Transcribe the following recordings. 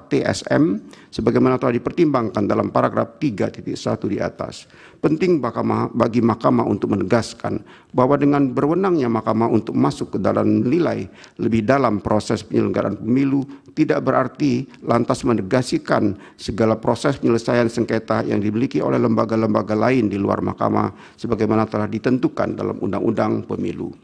TSM sebagaimana telah dipertimbangkan dalam paragraf 3.1 di atas. Penting bagi Mahkamah untuk menegaskan bahwa dengan berwenangnya Mahkamah untuk masuk ke dalam menilai lebih dalam proses penyelenggaraan pemilu tidak berarti lantas menegasikan segala proses penyelesaian sengketa yang dimiliki oleh lembaga-lembaga lain di luar Mahkamah sebagaimana telah ditentukan dalam Undang-Undang Pemilu.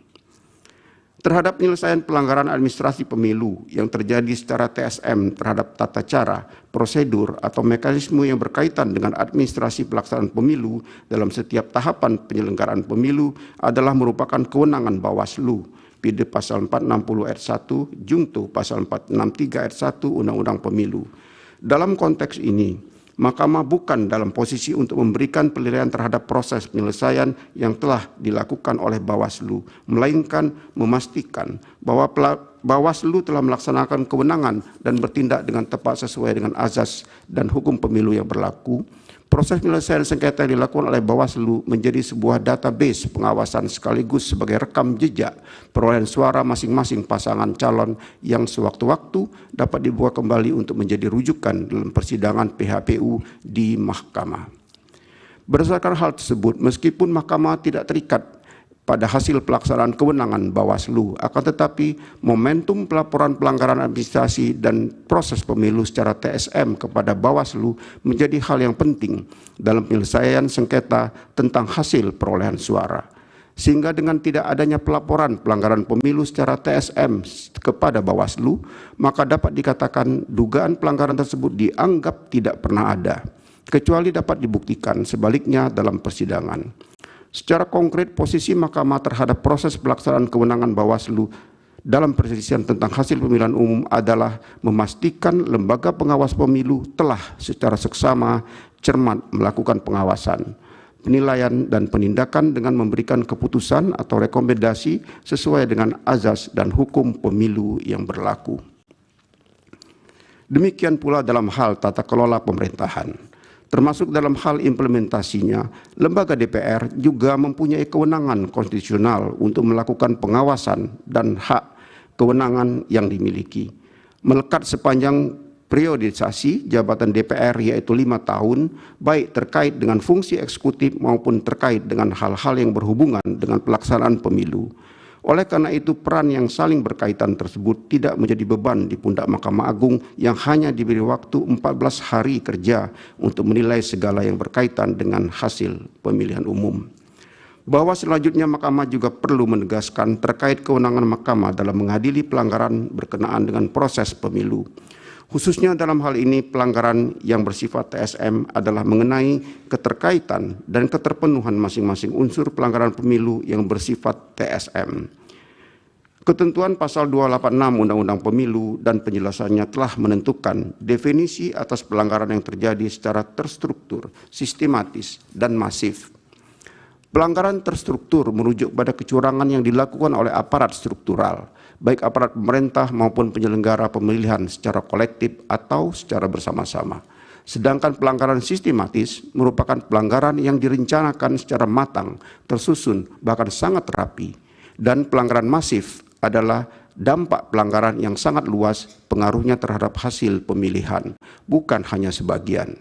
Terhadap penyelesaian pelanggaran administrasi pemilu yang terjadi secara TSM terhadap tata cara, prosedur, atau mekanisme yang berkaitan dengan administrasi pelaksanaan pemilu dalam setiap tahapan penyelenggaraan pemilu adalah merupakan kewenangan Bawaslu. PD pasal 460 ayat 1, Jungto pasal 463 ayat 1 Undang-Undang Pemilu. Dalam konteks ini, Mahkamah bukan dalam posisi untuk memberikan penilaian terhadap proses penyelesaian yang telah dilakukan oleh Bawaslu, melainkan memastikan bahwa Bawaslu telah melaksanakan kewenangan dan bertindak dengan tepat sesuai dengan azas dan hukum pemilu yang berlaku. Proses penyelesaian sengketa yang dilakukan oleh Bawaslu menjadi sebuah database pengawasan sekaligus sebagai rekam jejak perolehan suara masing-masing pasangan calon yang sewaktu-waktu dapat dibuka kembali untuk menjadi rujukan dalam persidangan PHPU di Mahkamah. Berdasarkan hal tersebut, meskipun Mahkamah tidak terikat pada hasil pelaksanaan kewenangan Bawaslu, akan tetapi momentum pelaporan pelanggaran administrasi dan proses pemilu secara TSM kepada Bawaslu menjadi hal yang penting dalam penyelesaian sengketa tentang hasil perolehan suara. Sehingga dengan tidak adanya pelaporan pelanggaran pemilu secara TSM kepada Bawaslu, maka dapat dikatakan dugaan pelanggaran tersebut dianggap tidak pernah ada, kecuali dapat dibuktikan sebaliknya dalam persidangan. Secara konkret, posisi Mahkamah terhadap proses pelaksanaan kewenangan Bawaslu dalam perselisihan tentang hasil pemilihan umum adalah memastikan lembaga pengawas pemilu telah secara seksama cermat melakukan pengawasan, penilaian, dan penindakan dengan memberikan keputusan atau rekomendasi sesuai dengan azas dan hukum pemilu yang berlaku. Demikian pula dalam hal tata kelola pemerintahan. Termasuk dalam hal implementasinya, lembaga DPR juga mempunyai kewenangan konstitusional untuk melakukan pengawasan dan hak kewenangan yang dimiliki. Melekat sepanjang periodisasi jabatan DPR yaitu 5 tahun, baik terkait dengan fungsi eksekutif maupun terkait dengan hal-hal yang berhubungan dengan pelaksanaan pemilu. Oleh karena itu, peran yang saling berkaitan tersebut tidak menjadi beban di pundak Mahkamah Agung yang hanya diberi waktu 14 hari kerja untuk menilai segala yang berkaitan dengan hasil pemilihan umum. Bahwa selanjutnya Mahkamah juga perlu menegaskan terkait kewenangan Mahkamah dalam mengadili pelanggaran berkenaan dengan proses pemilu. Khususnya dalam hal ini pelanggaran yang bersifat TSM adalah mengenai keterkaitan dan keterpenuhan masing-masing unsur pelanggaran pemilu yang bersifat TSM. Ketentuan pasal 286 Undang-Undang Pemilu dan penjelasannya telah menentukan definisi atas pelanggaran yang terjadi secara terstruktur, sistematis, dan masif. Pelanggaran terstruktur merujuk pada kecurangan yang dilakukan oleh aparat struktural, baik aparat pemerintah maupun penyelenggara pemilihan secara kolektif atau secara bersama-sama. Sedangkan pelanggaran sistematis merupakan pelanggaran yang direncanakan secara matang, tersusun, bahkan sangat rapi. Dan pelanggaran masif adalah dampak pelanggaran yang sangat luas pengaruhnya terhadap hasil pemilihan, bukan hanya sebagian.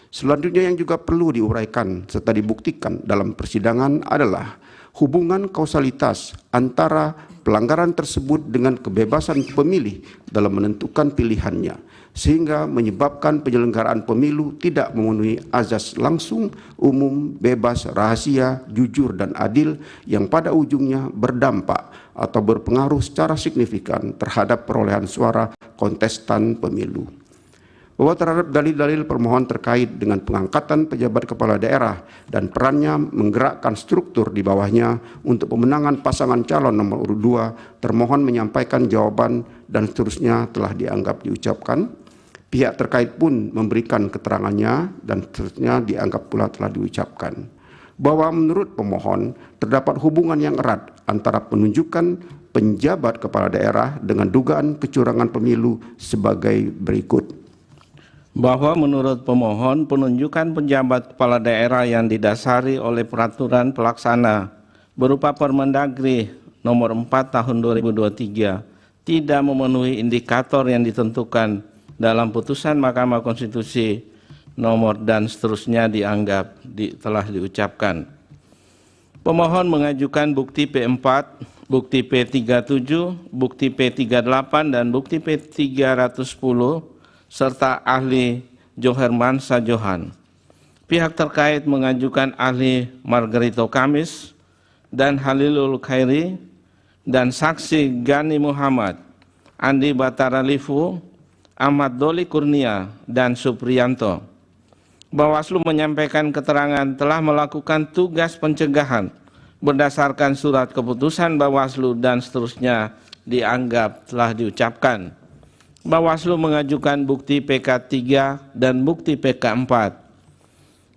Selanjutnya yang juga perlu diuraikan serta dibuktikan dalam persidangan adalah hubungan kausalitas antara pelanggaran tersebut dengan kebebasan pemilih dalam menentukan pilihannya, sehingga menyebabkan penyelenggaraan pemilu tidak memenuhi azas langsung, umum, bebas, rahasia, jujur, dan adil yang pada ujungnya berdampak atau berpengaruh secara signifikan terhadap perolehan suara kontestan pemilu. Bahwa terhadap dalil-dalil permohon terkait dengan pengangkatan pejabat kepala daerah dan perannya menggerakkan struktur di bawahnya untuk pemenangan pasangan calon nomor urut 2, termohon menyampaikan jawaban dan seterusnya telah dianggap diucapkan. Pihak terkait pun memberikan keterangannya dan seterusnya dianggap pula telah diucapkan. Bahwa menurut pemohon terdapat hubungan yang erat antara penunjukan penjabat kepala daerah dengan dugaan kecurangan pemilu sebagai berikut. Bahwa menurut pemohon penunjukan penjabat kepala daerah yang didasari oleh peraturan pelaksana berupa Permendagri nomor 4 tahun 2023 tidak memenuhi indikator yang ditentukan dalam putusan Mahkamah Konstitusi nomor dan seterusnya dianggap telah diucapkan. Pemohon mengajukan bukti P4, bukti P37, bukti P38, dan bukti P310, serta ahli Joherman Sajohan. Pihak terkait mengajukan ahli Margarito Kamis dan Halilul Khairi, dan saksi Gani Muhammad, Andi Batara Lifu, Ahmad Doli Kurnia, dan Supriyanto. Bawaslu menyampaikan keterangan telah melakukan tugas pencegahan berdasarkan surat keputusan Bawaslu dan seterusnya dianggap telah diucapkan. Bawaslu mengajukan bukti PK3 dan bukti PK4.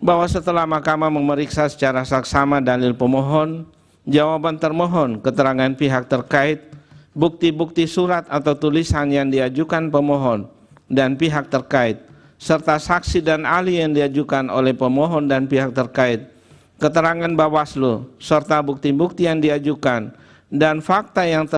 Bahwa setelah Mahkamah memeriksa secara saksama dalil pemohon, jawaban termohon, keterangan pihak terkait, bukti-bukti surat atau tulisan yang diajukan pemohon dan pihak terkait, serta saksi dan ahli yang diajukan oleh pemohon dan pihak terkait, keterangan Bawaslu, serta bukti-bukti yang diajukan, dan fakta yang